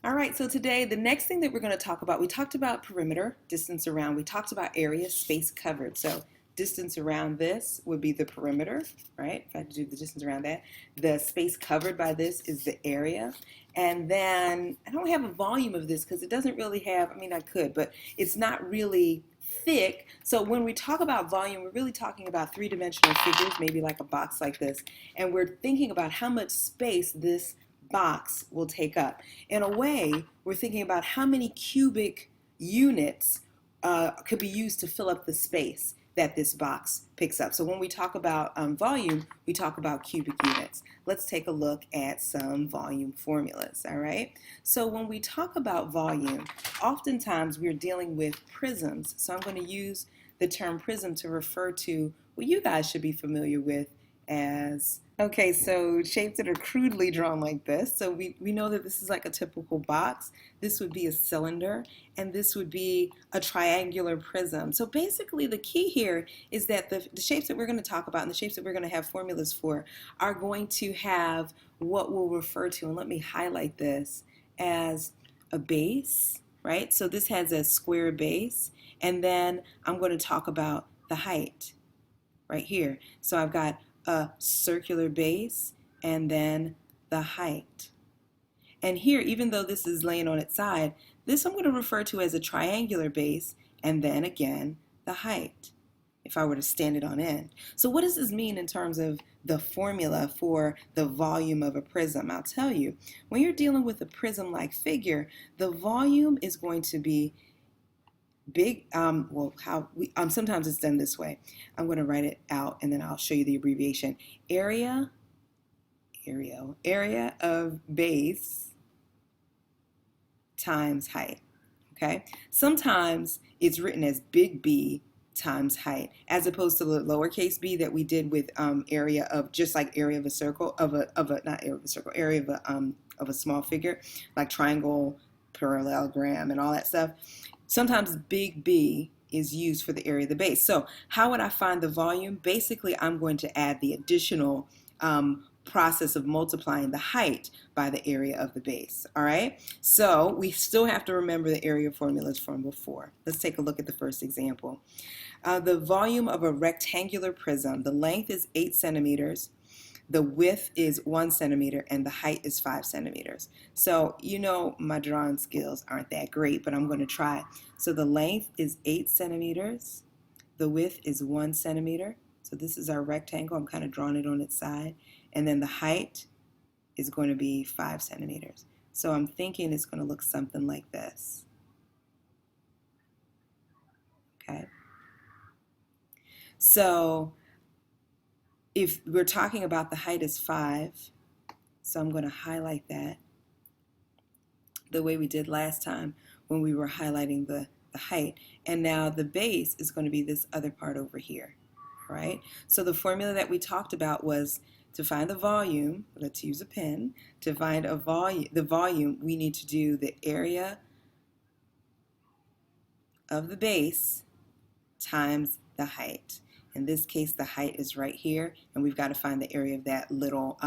All right, so today the next thing that we're going to talk about, we talked about perimeter, distance around. We talked about area, space covered. So distance around this would be the perimeter, right? If I had to do the distance around that. The space covered by this is the area. And then I don't have a volume of this because it doesn't really have, I mean, I could, but it's not really thick. So when we talk about volume, we're really talking about three-dimensional figures, maybe like a box like this. And we're thinking about how much space this box will take up. In a way, we're thinking about how many cubic units could be used to fill up the space that this box picks up. So when we talk about volume, we talk about cubic units. Let's take a look at some volume formulas, all right? So when we talk about volume, oftentimes we're dealing with prisms. So I'm going to use the term prism to refer to what you guys should be familiar with as, okay, so shapes that are crudely drawn like this. So we know that this is like a typical box. This would be a cylinder, and this would be a triangular prism. So basically the key here is that the shapes that we're going to talk about and the shapes that we're going to have formulas for are going to have what we'll refer to, and let me highlight this, as a base, right? So this has a square base, and then I'm going to talk about the height right here. So I've got a circular base and then the height. And here, even though this is laying on its side, this I'm going to refer to as a triangular base and then again the height if I were to stand it on end. So what does this mean in terms of the formula for the volume of a prism? I'll tell you, when you're dealing with a prism-like figure, the volume is going to be big, sometimes it's done this way. I'm going to write it out and then I'll show you the abbreviation. Area of base times height, okay? Sometimes it's written as big B times height, as opposed to the lowercase b that we did with area of, just like area of a circle, not area of a circle, area of a small figure, like triangle, parallelogram, and all that stuff. Sometimes big B is used for the area of the base. So how would I find the volume? Basically, I'm going to add the additional process of multiplying the height by the area of the base. All right? So we still have to remember the area formulas from before. Let's take a look at the first example. The volume of a rectangular prism, the length is 8 centimeters. The width is 1 centimeter and the height is 5 centimeters. So you know my drawing skills aren't that great, but I'm going to try. So the length is 8 centimeters. The width is 1 centimeter. So this is our rectangle. I'm kind of drawing it on its side. And then the height is going to be 5 centimeters. So I'm thinking it's going to look something like this. Okay. So if we're talking about the height is 5, so I'm going to highlight that the way we did last time when we were highlighting the height. And now the base is going to be this other part over here, right? So the formula that we talked about was to find the volume, let's use a pen, to find the volume, we need to do the area of the base times the height. In this case, the height is right here, and we've got to find the area of that little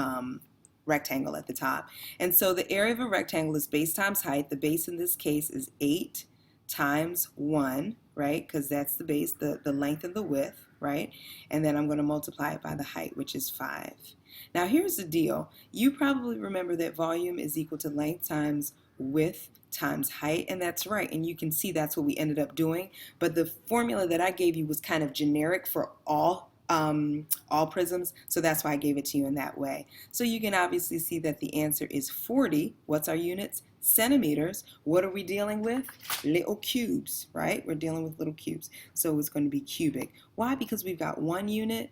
rectangle at the top. And so the area of a rectangle is base times height. The base in this case is 8 times 1, right? Because that's the base, the length and the width, right? And then I'm going to multiply it by the height, which is 5. Now here's the deal. You probably remember that volume is equal to length times width times height, and that's right, and you can see that's what we ended up doing, but the formula that I gave you was kind of generic for all prisms, so that's why I gave it to you in that way. So you can obviously see that the answer is 40. What's our units? Centimeters. What are we dealing with? Little cubes, right? We're dealing with little cubes, so it's going to be cubic. Why? Because we've got one unit,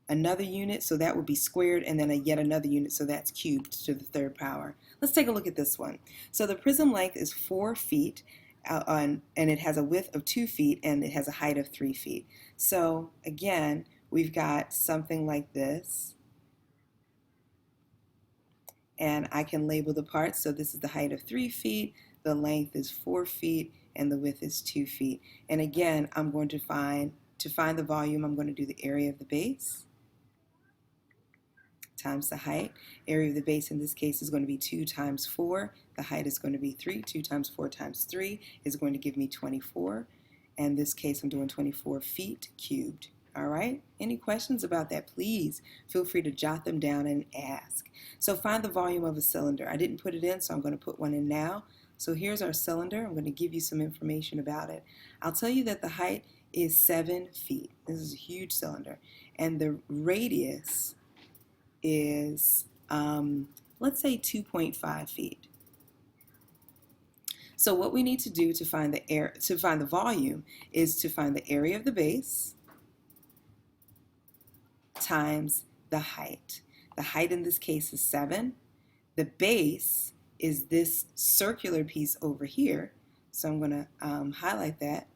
another unit, so that would be squared, and then yet another unit, so that's cubed to the third power. Let's take a look at this one. So the prism length is 4 feet, and it has a width of 2 feet, and it has a height of 3 feet. So again, we've got something like this, and I can label the parts. So this is the height of 3 feet, the length is 4 feet, and the width is 2 feet. And again, I'm going to find the volume, I'm going to do the area of the base times the height. Area of the base in this case is going to be 2 times 4. The height is going to be 3. 2 times 4 times 3 is going to give me 24. In this case, I'm doing 24 feet cubed. All right? Any questions about that, please feel free to jot them down and ask. So find the volume of a cylinder. I didn't put it in, so I'm going to put one in now. So here's our cylinder. I'm going to give you some information about it. I'll tell you that the height is 7 feet. This is a huge cylinder. And the radius is, let's say 2.5 feet. So what we need to do to find the volume is to find the area of the base times the height. The height in this case is 7. The base is this circular piece over here. So I'm going to highlight that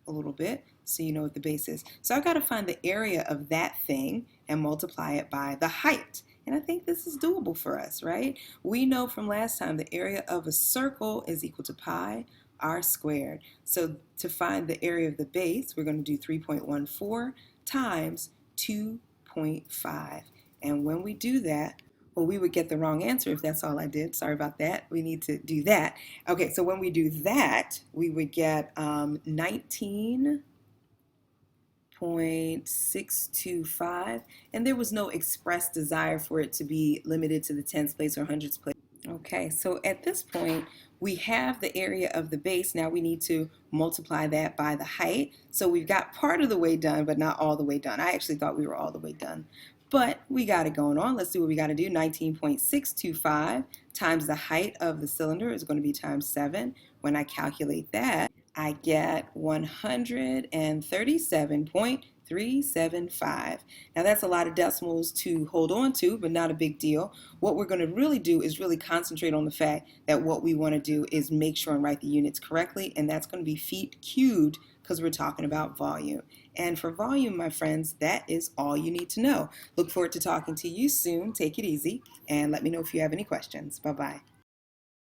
a little bit so you know what the base is. So I've got to find the area of that thing and multiply it by the height. And I think this is doable for us, right? We know from last time the area of a circle is equal to pi r squared. So to find the area of the base, we're going to do 3.14 times 2.5. And when we do that, well, we would get the wrong answer if that's all I did. Sorry about that. We need to do that. Okay, so when we do that, we would get 19.625, and there was no express desire for it to be limited to the tens place or hundreds place. Okay, so at this point, we have the area of the base. Now we need to multiply that by the height. So we've got part of the way done, but not all the way done. I actually thought we were all the way done. But we got it going on. Let's see what we got to do. 19.625 times the height of the cylinder is going to be times 7. When I calculate that, I get 137.375. Now that's a lot of decimals to hold on to, but not a big deal. What we're going to really do is really concentrate on the fact that what we want to do is make sure and write the units correctly, and that's going to be feet cubed because we're talking about volume. And for volume, my friends, that is all you need to know. Look forward to talking to you soon. Take it easy, and let me know if you have any questions. Bye-bye.